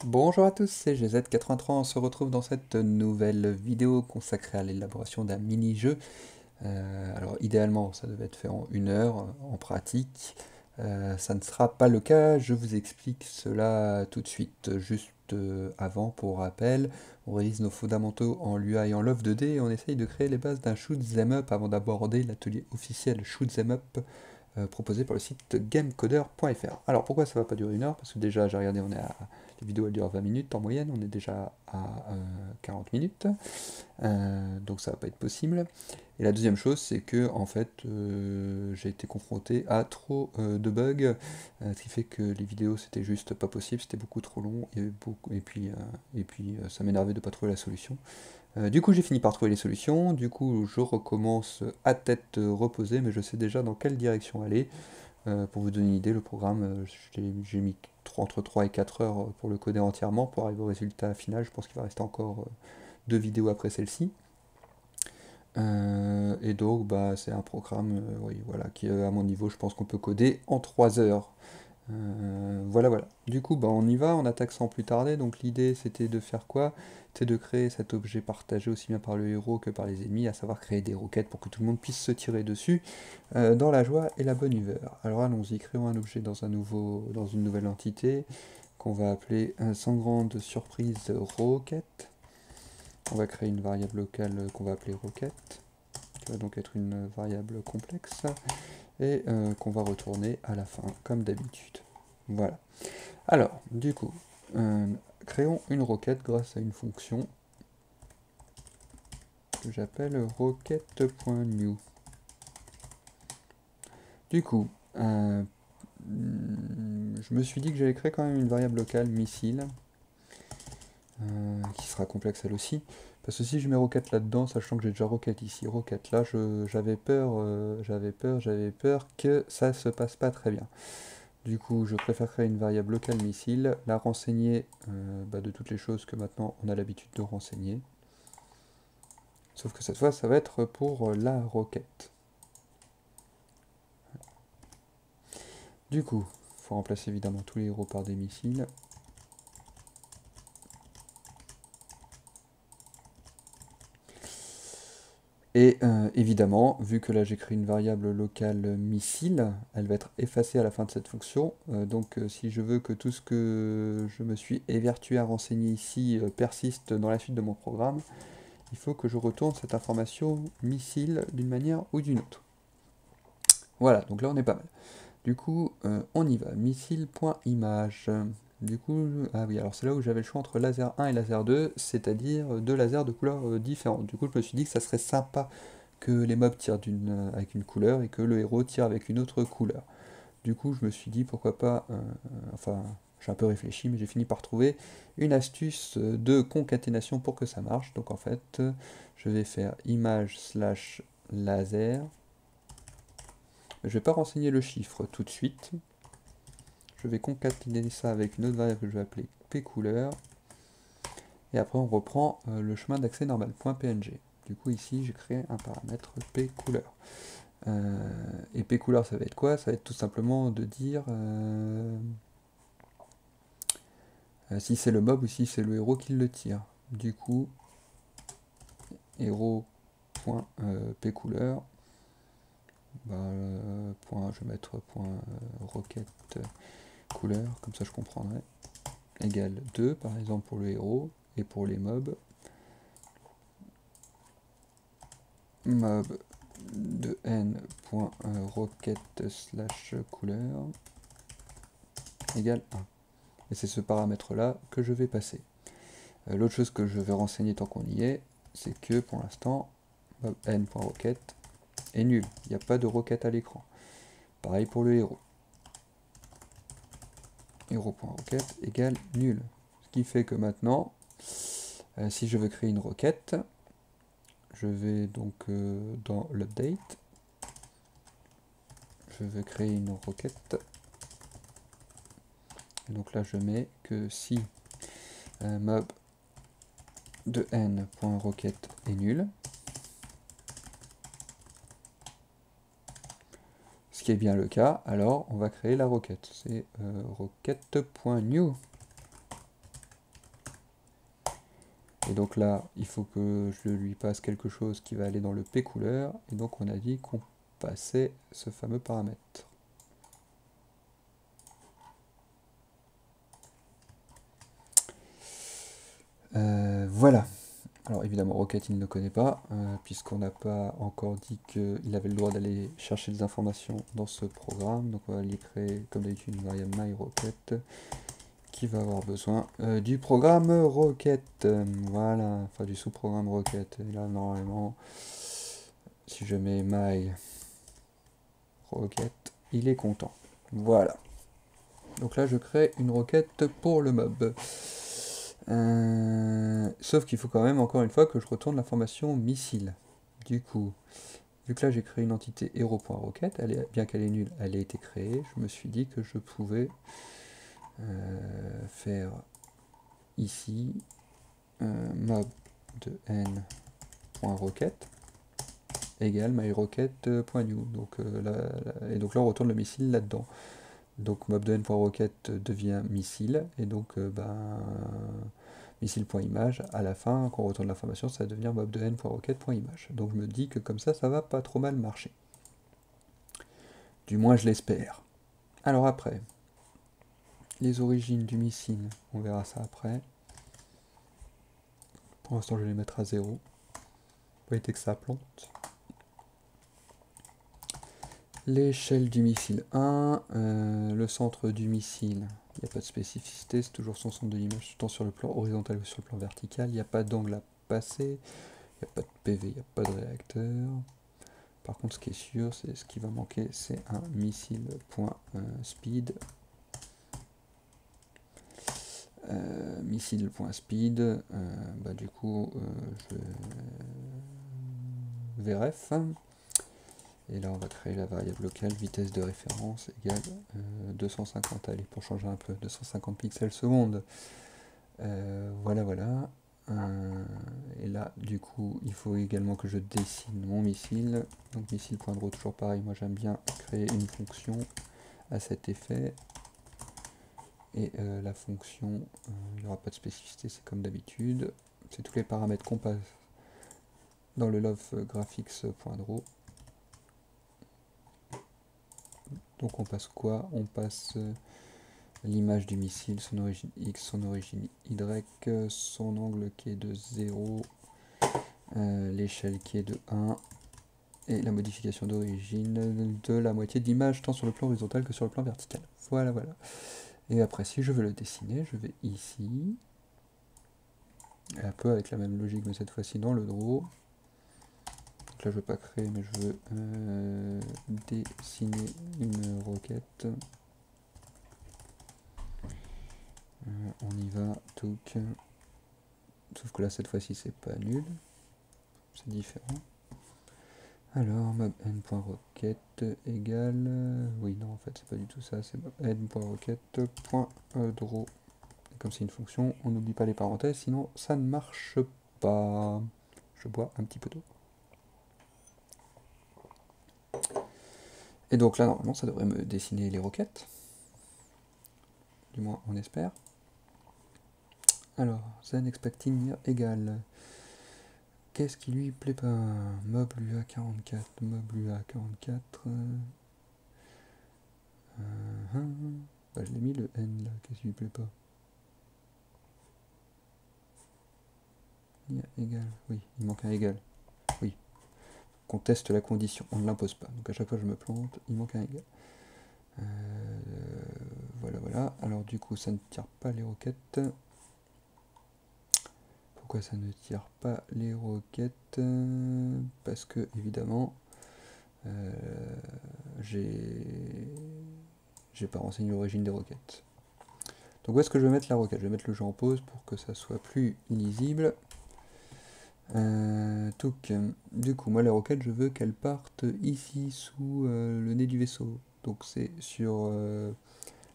Bonjour à tous, c'est GZ83, on se retrouve dans cette nouvelle vidéo consacrée à l'élaboration d'un mini-jeu. Alors idéalement ça devait être fait en 1 heure, en pratique. Ça ne sera pas le cas, je vous explique cela tout de suite. Juste avant, pour rappel, on révise nos fondamentaux en Lua et en Love 2D et on essaye de créer les bases d'un shoot 'em up avant d'aborder l'atelier officiel shoot 'em up proposé par le site gamecoder.fr. Alors pourquoi ça va pas durer 1 heure? Parce que déjà j'ai regardé, les vidéos elles durent 20 minutes en moyenne, on est déjà à 40 minutes, donc ça va pas être possible. Et la deuxième chose, c'est que en fait j'ai été confronté à trop de bugs, ce qui fait que les vidéos c'était juste pas possible, c'était beaucoup trop long, et puis ça m'énervait de pas trouver la solution. Du coup, j'ai fini par trouver les solutions. Du coup, je recommence à tête reposée, mais je sais déjà dans quelle direction aller. Pour vous donner une idée, le programme, j'ai mis entre 3 et 4 heures pour le coder entièrement, pour arriver au résultat final. Je pense qu'il va rester encore 2 vidéos après celle-ci. Et donc, bah, c'est un programme oui, voilà, qui, à mon niveau, je pense qu'on peut coder en 3 heures. Voilà, voilà. Du coup, bah, on y va, on attaque sans plus tarder. Donc l'idée, c'était de faire quoi? C'était de créer cet objet partagé aussi bien par le héros que par les ennemis, à savoir créer des roquettes pour que tout le monde puisse se tirer dessus dans la joie et la bonne humeur. Alors allons-y, créons un objet dans une nouvelle entité qu'on va appeler sans grande surprise roquette. On va créer une variable locale qu'on va appeler roquette, qui va donc être une variable complexe et qu'on va retourner à la fin, comme d'habitude. Voilà. Alors, du coup, créons une requête grâce à une fonction que j'appelle requête.new. Du coup, je me suis dit que j'allais créer quand même une variable locale missile, qui sera complexe elle aussi. Parce que si je mets roquette là-dedans, sachant que j'ai déjà roquette ici, roquette là, j'avais peur que ça se passe pas très bien. Du coup, je préfère créer une variable locale missile, la renseigner de toutes les choses que maintenant on a l'habitude de renseigner. Sauf que cette fois, ça va être pour la roquette. Du coup, il faut remplacer évidemment tous les héros par des missiles. Et évidemment, vu que là j'ai créé une variable locale missile, elle va être effacée à la fin de cette fonction. Donc si je veux que tout ce que je me suis évertué à renseigner ici persiste dans la suite de mon programme, il faut que je retourne cette information missile d'une manière ou d'une autre. Voilà, donc là on est pas mal. Du coup, on y va. Missile.image. Du coup, ah oui, alors c'est là où j'avais le choix entre laser 1 et laser 2, c'est-à-dire deux lasers de couleurs différentes. Du coup, je me suis dit que ça serait sympa que les mobs tirent avec une couleur et que le héros tire avec une autre couleur. Du coup, je me suis dit pourquoi pas, enfin, j'ai un peu réfléchi, mais j'ai fini par trouver une astuce de concaténation pour que ça marche. Donc en fait, je vais faire image slash laser. Je ne vais pas renseigner le chiffre tout de suite. Je vais concaténer ça avec une autre variable que je vais appeler pcouleur. Et après, on reprend le chemin d'accès normal.png. Du coup, ici, j'ai créé un paramètre pcouleur. Et pcouleur, ça va être quoi? Ça va être tout simplement de dire si c'est le mob ou si c'est le héros qui le tire. Du coup, héros.pcouleur. Je vais mettre .roquette couleur, comme ça je comprendrai. Égale 2 par exemple pour le héros et pour les mobs. Mob de n.roquette slash couleur égale 1. Et c'est ce paramètre là que je vais passer. L'autre chose que je vais renseigner tant qu'on y est, c'est que pour l'instant, mob n.roquette est nul. Il n'y a pas de roquette à l'écran. Pareil pour le héros. Héros.roquette égale nul. Ce qui fait que maintenant, si je veux créer une requête, je vais donc dans l'update, je vais créer une requête. Et donc là, je mets que si mob de n.roquette est nul, ce qui est bien le cas, alors on va créer la requête. C'est requête.new. Et donc là, il faut que je lui passe quelque chose qui va aller dans le P couleur. Et donc on a dit qu'on passait ce fameux paramètre. Voilà. Alors évidemment, Rocket, il ne connaît pas, puisqu'on n'a pas encore dit qu'il avait le droit d'aller chercher des informations dans ce programme. Donc on va lui créer, comme d'habitude, une variable myRocket qui va avoir besoin du programme Rocket. Voilà, enfin du sous-programme Rocket. Et là, normalement, si je mets myRocket, il est content. Voilà. Donc là, je crée une requête pour le mob. Sauf qu'il faut quand même, encore une fois, que je retourne l'information missile. Du coup, vu que là j'ai créé une entité hero.rocket, bien qu'elle est nulle, elle a été créée, je me suis dit que je pouvais faire ici mob de n.rocket égale myrocket.new. Donc, et donc là on retourne le missile là-dedans. Donc mob de n.rocket devient missile, et donc missile.image, à la fin, quand on retourne l'information, ça va devenir mob de n.rocket.image. Donc je me dis que comme ça va pas trop mal marcher. Du moins je l'espère. Alors après, les origines du missile, on verra ça après. Pour l'instant je vais les mettre à 0. Pour éviter que ça plante. L'échelle du missile 1, le centre du missile, il n'y a pas de spécificité, c'est toujours son centre de l'image, tant sur le plan horizontal que sur le plan vertical, il n'y a pas d'angle à passer, il n'y a pas de PV, il n'y a pas de réacteur. Par contre, ce qui est sûr, c'est ce qui va manquer, c'est un missile.speed. Missile.speed, du coup, je VRF. Et là, on va créer la variable locale vitesse de référence égale 250, allez, pour changer un peu, 250 pixels seconde. Voilà, voilà. Et là, du coup, il faut également que je dessine mon missile. Donc, missile.draw, toujours pareil. Moi, j'aime bien créer une fonction à cet effet. Et la fonction, il n'y aura pas de spécificité, c'est comme d'habitude. C'est tous les paramètres qu'on passe dans le love graphics.draw. Donc on passe quoi? On passe l'image du missile, son origine X, son origine Y, son angle qui est de 0, l'échelle qui est de 1, et la modification d'origine de la moitié d'image, tant sur le plan horizontal que sur le plan vertical. Voilà, voilà. Et après, si je veux le dessiner, je vais ici, un peu avec la même logique, mais cette fois-ci dans le draw. Donc là, je veux pas créer, mais je veux dessiner une requête. On y va, touc. Sauf que là, cette fois-ci, c'est pas nul. C'est différent. Alors, mob n.rocket égale... oui, non, en fait, c'est pas du tout ça. C'est mob n.rocket.draw. Comme c'est une fonction, on n'oublie pas les parenthèses, sinon ça ne marche pas. Je bois un petit peu d'eau. Et donc là, normalement, ça devrait me dessiner les roquettes. Du moins, on espère. Alors, then expecting égale. Qu'est-ce qui lui plaît pas? Mob UA44, mob UA44. Je l'ai mis le N là, qu'est-ce qui lui plaît pas? Il y a égal, oui, il manque un égal. Oui. Qu'on teste la condition, on ne l'impose pas. Donc à chaque fois je me plante, il manque un égal. Voilà, voilà. Alors du coup, ça ne tire pas les roquettes. Pourquoi ça ne tire pas les roquettes? Parce que, évidemment, j'ai pas renseigné l'origine des roquettes. Donc où est-ce que je vais mettre la requête? Je vais mettre le jeu en pause pour que ça soit plus lisible. Du coup, moi, les roquettes, je veux qu'elles partent ici, sous le nez du vaisseau. Donc c'est sur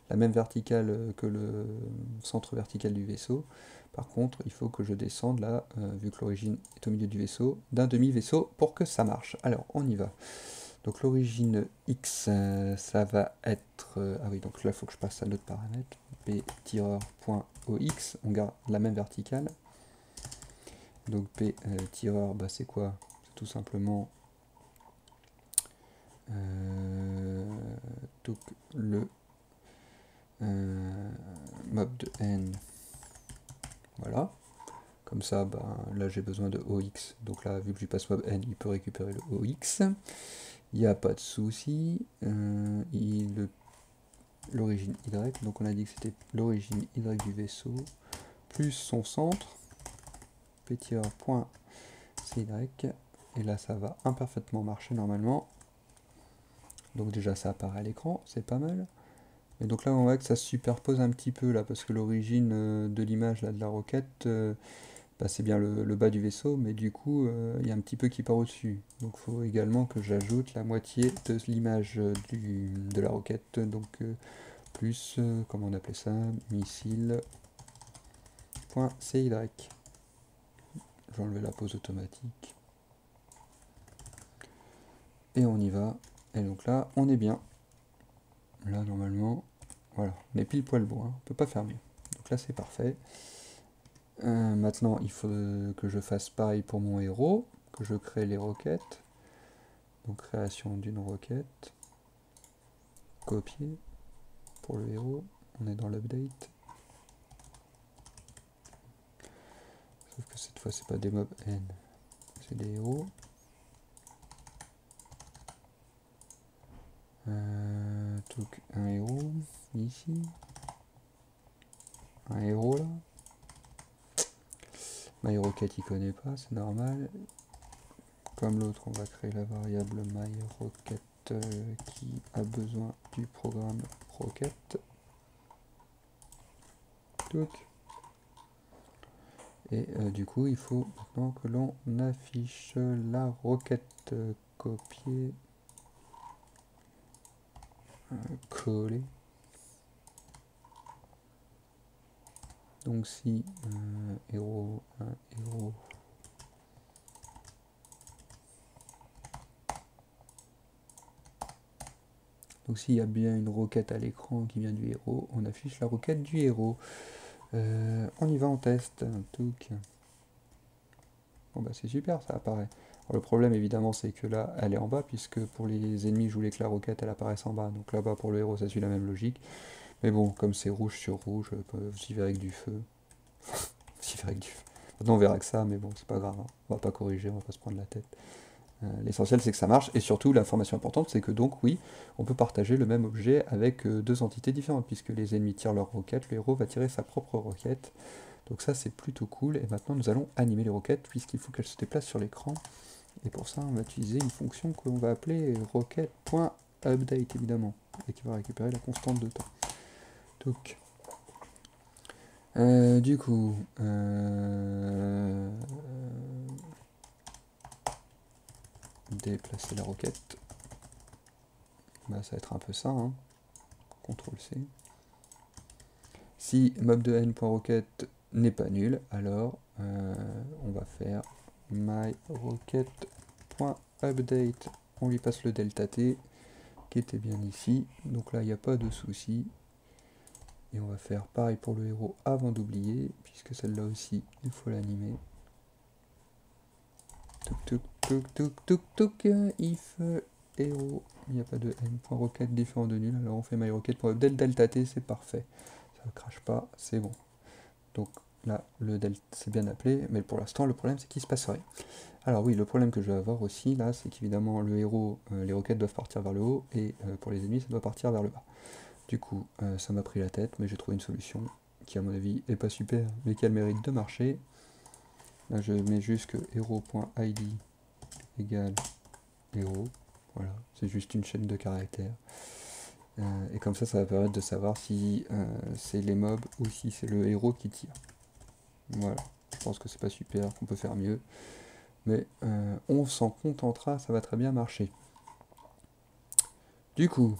la même verticale que le centre vertical du vaisseau. Par contre, il faut que je descende là, vu que l'origine est au milieu du vaisseau, d'un demi-vaisseau pour que ça marche. Alors, on y va. Donc l'origine X, ça va être... ah oui, donc là, il faut que je passe à notre paramètre. btireur.ox, on garde la même verticale. Donc P tireur, bah, c'est quoi? C'est tout simplement donc le mob de n. Voilà. Comme ça, bah, là j'ai besoin de OX. Donc là, vu que je lui passe mob n, il peut récupérer le OX. Il n'y a pas de souci. L'origine Y, donc on a dit que c'était l'origine Y du vaisseau, plus son centre, ptir.cy, et là ça va imparfaitement marcher normalement. Donc déjà ça apparaît à l'écran, c'est pas mal. Et donc là on voit que ça se superpose un petit peu là, parce que l'origine de l'image là de la roquette, bah, c'est bien le bas du vaisseau, mais du coup il y a un petit peu qui part au-dessus. Donc il faut également que j'ajoute la moitié de l'image de la roquette, donc plus, comment on appelait ça, missile.cy. Je vais enlever la pause automatique. Et on y va. Et donc là, on est bien. Là, normalement, voilà, on est pile poil bon, hein. On peut pas faire mieux. Donc là, c'est parfait. Maintenant, il faut que je fasse pareil pour mon héros, que je crée les roquettes. Donc création d'une roquette. Copier pour le héros. On est dans l'update. Sauf que cette fois, c'est pas des mobs n, c'est des héros. Donc un héros ici. Un héros là. MyRocket il connaît pas, c'est normal. Comme l'autre, on va créer la variable MyRocket qui a besoin du programme Rocket. Et du coup, il faut maintenant que l'on affiche la roquette copier, coller. Donc si héros, héros, donc s'il y a bien une roquette à l'écran qui vient du héros, on affiche la roquette du héros. On y va en test. Bon bah c'est super, ça apparaît. Alors, le problème évidemment c'est que là elle est en bas, puisque pour les ennemis je voulais que la roquette elle apparaisse en bas. Donc là-bas pour le héros ça suit la même logique. Mais bon, comme c'est rouge sur rouge, j'y vais avec du feu. J'y vais avec du feu. Maintenant on verra que ça, mais bon c'est pas grave, hein. On va pas corriger, on va pas se prendre la tête. L'essentiel c'est que ça marche, et surtout l'information importante c'est que donc oui, on peut partager le même objet avec deux entités différentes, puisque les ennemis tirent leur roquette, le héros va tirer sa propre roquette. Donc ça c'est plutôt cool, et maintenant nous allons animer les roquettes, puisqu'il faut qu'elles se déplacent sur l'écran, et pour ça on va utiliser une fonction que l'on va appeler rocket.update évidemment, et qui va récupérer la constante de temps. Donc, du coup, déplacer la roquette, bah, ça va être un peu ça, hein. CTRL-C. Si mob de n.rocket n'est pas nul, alors on va faire myRocket.update. On lui passe le delta t qui était bien ici. Donc là, il n'y a pas de souci. Et on va faire pareil pour le héros avant d'oublier, puisque celle-là aussi, il faut l'animer. If héros, il n'y a pas de n.rocket différent de nul, alors on fait myRocket.update delta t, c'est parfait. Ça ne crache pas, c'est bon. Donc là, le delta c'est bien appelé, mais pour l'instant, le problème c'est qu'il se passe rien. Alors oui, le problème que je vais avoir aussi là, c'est qu'évidemment le héros, les roquettes doivent partir vers le haut, et pour les ennemis, ça doit partir vers le bas. Du coup, ça m'a pris la tête, mais j'ai trouvé une solution qui à mon avis est pas super, mais qui a le mérite de marcher. Là, je mets juste que héros.id égale héros. Voilà, c'est juste une chaîne de caractères. Et comme ça va permettre de savoir si c'est les mobs ou si c'est le héros qui tire. Voilà, je pense que c'est pas super, qu'on peut faire mieux. Mais on s'en contentera, ça va très bien marcher. Du coup,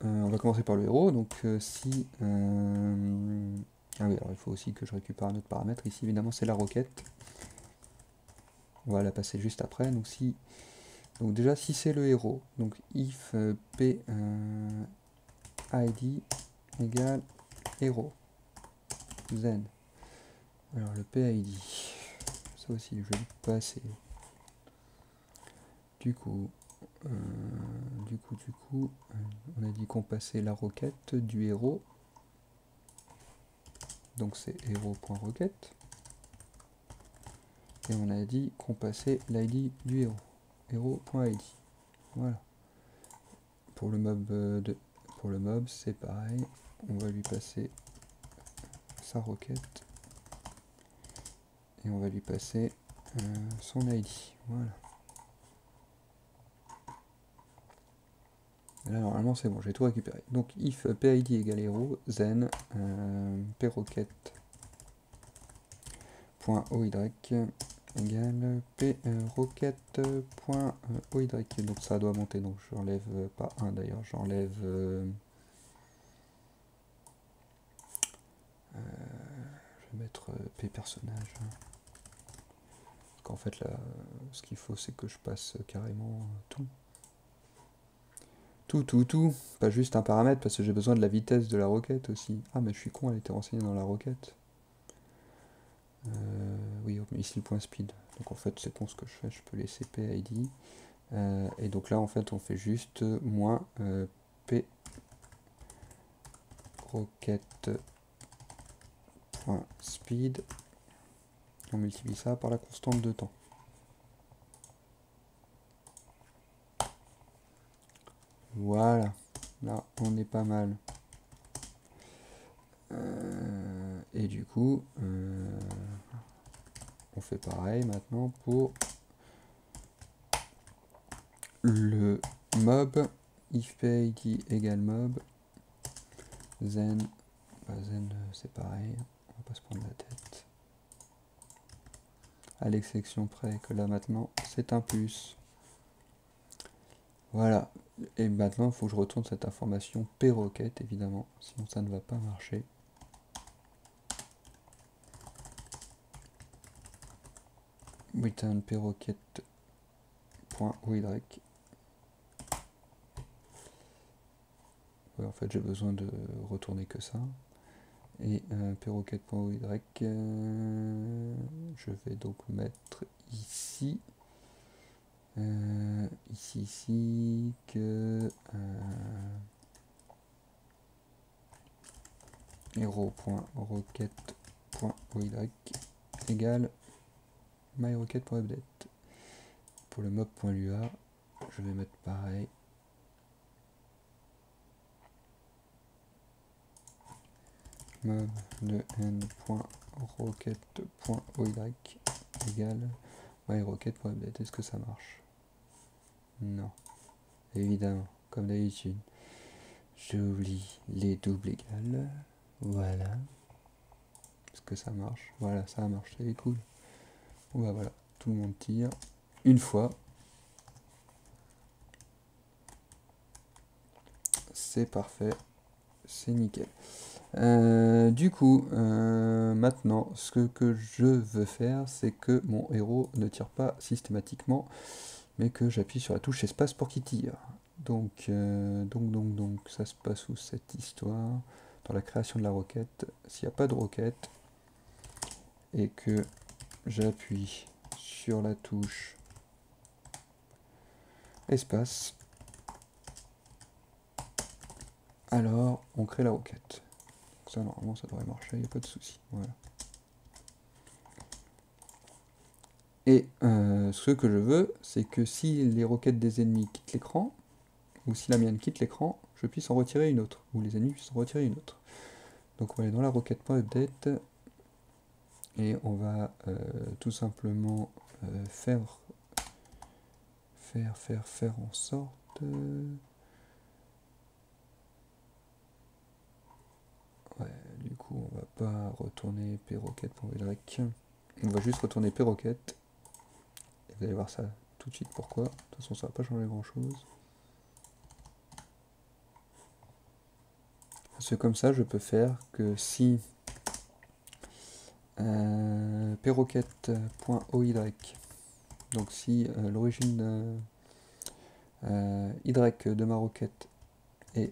on va commencer par le héros. Donc si... ah oui, alors il faut aussi que je récupère un autre paramètre. Ici, évidemment, c'est la roquette. On va la passer juste après. Donc si... Donc déjà, si c'est le héros, donc if p id égale héros, then Alors le PID, ça aussi je vais le passer. Du coup, on a dit qu'on passait la requête du héros. Donc c'est héros.requête. Et on a dit qu'on passait l'ID du héros. Héros.id. Voilà. Pour le mob, c'est pareil. On va lui passer sa requête. Et on va lui passer son ID. Voilà. Et là, normalement, c'est bon, j'ai tout récupéré. Donc, if PID égale héros, then proquette.oy égale proquette.oy. Donc, ça doit monter. Donc, j'enlève pas 1 d'ailleurs, j'enlève. Je vais mettre p personnage. Parce qu'en fait, là, ce qu'il faut, c'est que je passe carrément tout. Tout, pas juste un paramètre, parce que j'ai besoin de la vitesse de la requête aussi. Ah, mais je suis con, elle était renseignée dans la requête. Oui, missile.speed. Donc en fait, c'est con ce que je fais, je peux laisser PID. Et donc là, en fait, on fait juste moins P roquette.speed. On multiplie ça par la constante de temps. Voilà, là, on est pas mal. Et du coup, on fait pareil maintenant pour le mob. If PID égale mob, then c'est pareil, on va pas se prendre la tête. À l'exception près que là maintenant c'est un plus. Voilà. Et maintenant il faut que je retourne cette information p-requête évidemment, sinon ça ne va pas marcher. Return p-requête.oy. Ouais, en fait j'ai besoin de retourner que ça. Et p-requête.oy, je vais donc mettre ici. Ici que hero.requête.oy égale myrequête.update. Pour le mob.lua, je vais mettre pareil. Mob de n.requête.oy égale myrequête.update. Est-ce que ça marche? Non. Évidemment, comme d'habitude. J'oublie les doubles égales. Voilà. Est-ce que ça marche? Voilà, ça marche, c'est cool. Bon bah voilà, tout le monde tire une fois. C'est parfait, c'est nickel. Du coup, maintenant, ce que je veux faire, c'est que mon héros ne tire pas systématiquement, mais que j'appuie sur la touche espace pour qu'il tire. Donc, ça se passe où cette histoire? Dans la création de la requête. S'il n'y a pas de requête, et que j'appuie sur la touche espace, alors on crée la requête. Donc ça, normalement, ça devrait marcher, il n'y a pas de souci. Voilà. Et ce que je veux, c'est que si les requêtes des ennemis quittent l'écran, ou si la mienne quitte l'écran, je puisse en retirer une autre, ou les ennemis puissent en retirer une autre. Donc on va aller dans la requête.update, et on va tout simplement faire en sorte... Ouais, du coup, on va pas retourner p-requête.y. On va juste retourner p-requête. Et vous allez voir ça tout de suite pourquoi. De toute façon, ça va pas changer grand chose. Parce que comme ça, je peux faire que si p-requête.oy, donc si l'origine y de ma requête est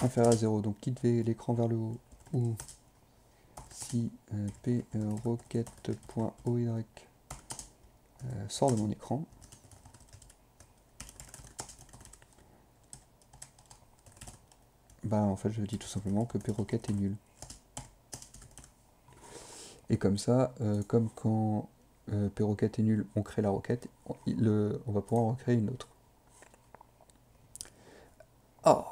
inférieure à 0, donc quitte l'écran vers le haut, ou si procket.oy sort de mon écran, bah en fait je dis tout simplement que procket est nul. Et comme ça, comme quand procket est nul, on crée la requête, on va pouvoir en créer une autre. Oh,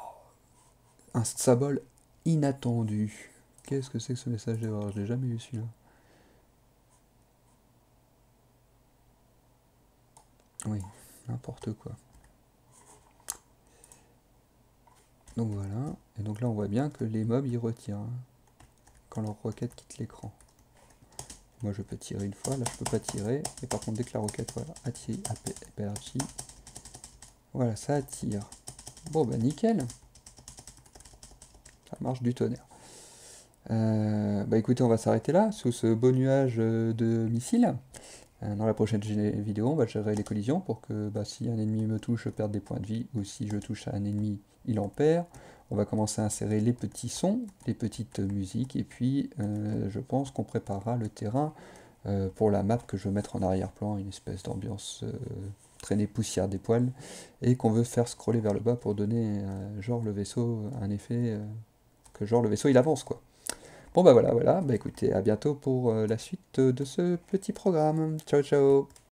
un symbole inattendu. Qu'est-ce que c'est que ce message d'erreur? Je l'ai jamais eu celui-là. Oui, n'importe quoi. Donc voilà, et donc là on voit bien que les mobs ils retirent hein, quand leur requête quitte l'écran. Moi je peux tirer une fois, là je peux pas tirer, et par contre dès que la requête voilà, attire, voilà ça attire. Bon bah nickel, ça marche du tonnerre. Bah écoutez, on va s'arrêter là, sous ce beau nuage de missiles. Dans la prochaine vidéo, on va gérer les collisions pour que bah, si un ennemi me touche, je perde des points de vie, ou si je touche à un ennemi, il en perd. On va commencer à insérer les petits sons, les petites musiques, et puis je pense qu'on préparera le terrain pour la map que je veux mettre en arrière-plan, une espèce d'ambiance traînée poussière des poils, et qu'on veut faire scroller vers le bas pour donner genre le vaisseau un effet que genre le vaisseau il avance quoi. Bon bah voilà, bah écoutez, à bientôt pour la suite de ce petit programme. Ciao ciao.